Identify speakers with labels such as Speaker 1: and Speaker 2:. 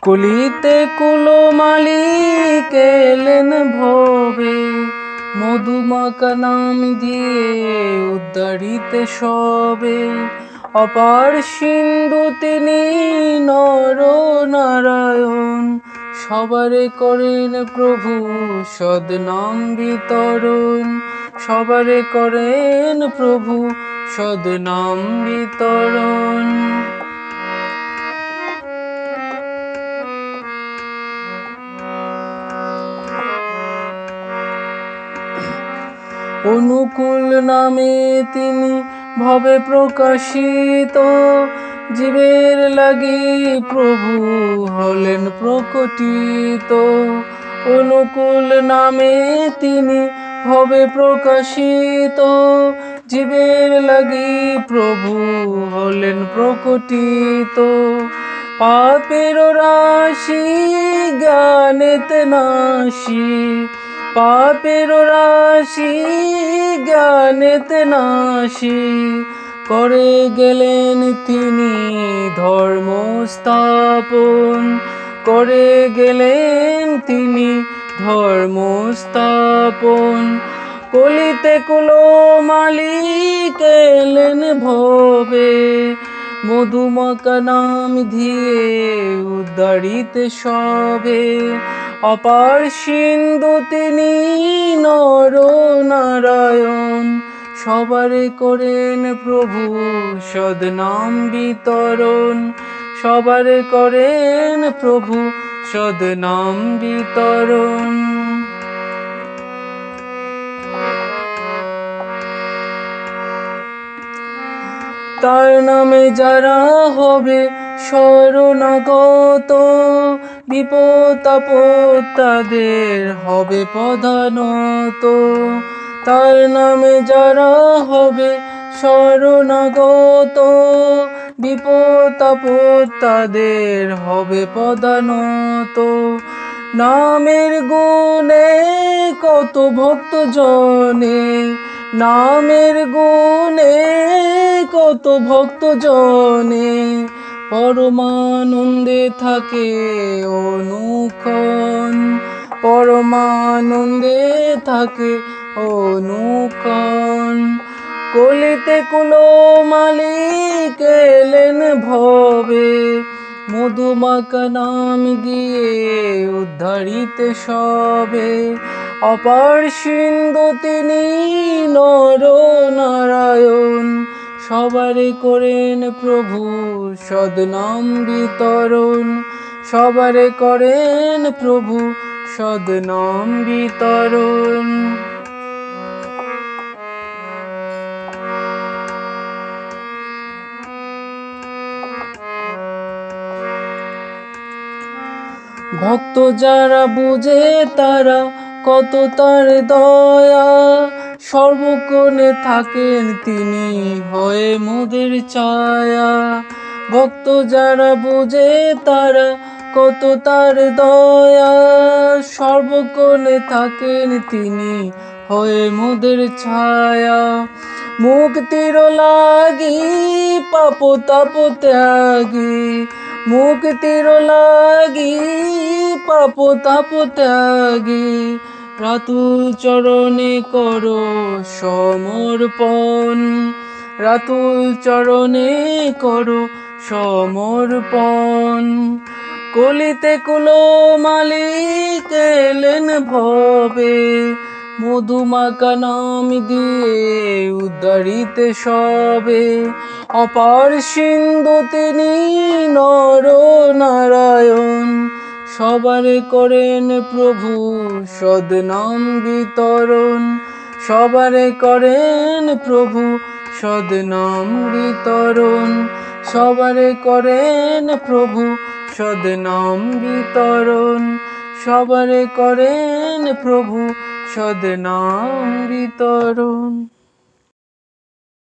Speaker 1: কলিতে কুলমালি কেলেন ভবে, মধুমাকা নাম দিয়ে উদ্ধারিতে সবে। অপার সিন্ধু তিনি নর নারায়ণ, সবারে করেন প্রভু সদনাম বিতরণ। সবারে করেন প্রভু সদনাম বিতরণ। অনুকূল নামে তিনি ভবে প্রকাশিত, জীবের লাগি প্রভু হলেন প্রকটিত। অনুকূল নামে তিনি ভবে প্রকাশিত, জীবের লাগি প্রভু হলেন প্রকটিত। পাপের রাশি জ্ঞানেতে নাশি, পাপের রাশি জ্ঞানেতে নাশি, করে গেলেন তিনি ধর্ম স্থাপন। করে গেলেন তিনি ধর্ম স্থাপন। কলিতে কুলমালি কেলেন ভবে, মধুমাকা নাম দিয়ে উদ্ধারিতে সবে। অপার সিন্ধু তিনি নর নারায়ণ, সবারে করেন প্রভু সদনাম বিতরণ। সবারে করেন প্রভু সদনাম বিতরণ। তার নামে যারা হবে শরণাগত, বিপদ আপদ তাদের হবে প্রধানত। তার নামে যারা হবে শরণাগত, বিপদ আপদ তাদের হবে প্রধানত। নামের গুণে কত ভক্ত জনে, নামের গুণে কত ভক্ত জনে, পরমানন্দে থাকে অনুক্ষণ। পরমানন্দে থাকে অনুক্ষণ। কলিতে কুলমালি কেলেন ভবে, মধুমাকা নাম দিয়ে উদ্ধারিতে সবে। অপার সিন্ধু তিনি নর নারায়ণ, সবারে করেন প্রভু সদনাম বিতরণ। সবারে করেন প্রভু সদনাম বিতরণ। ভক্ত যারা বুঝে তারা কত তার দয়া, সর্বক্ষণে থাকেন তিনি হয়ে মোদের ছায়া। ভক্ত যারা বুঝে তারা কত তার দয়া, সর্বক্ষণে থাকেন তিনি হয়ে মোদের ছায়া। মুক্তির লাগি পাপ তাপ ত্যাগী, মুক্তির লাগি পাপ তাপ ত্যাগী, রাতুল চরণে করো সমর্পণ। রাতুল চরণে করো সমর্পণ। কলিতে কুলমালি কেলেন ভবে, মধুমাকা নাম দিয়ে উদ্ধারিতে সবে। অপার সিন্ধু তিনি নর নারায়ণ, সবারে করেন প্রভু সদনাম বিতরণ। সবারে করেন প্রভু সদনাম বিতরণ। সবারে করেন প্রভু সদনাম বিতরণ। সবারে করেন প্রভু সদনাম বিতরণ।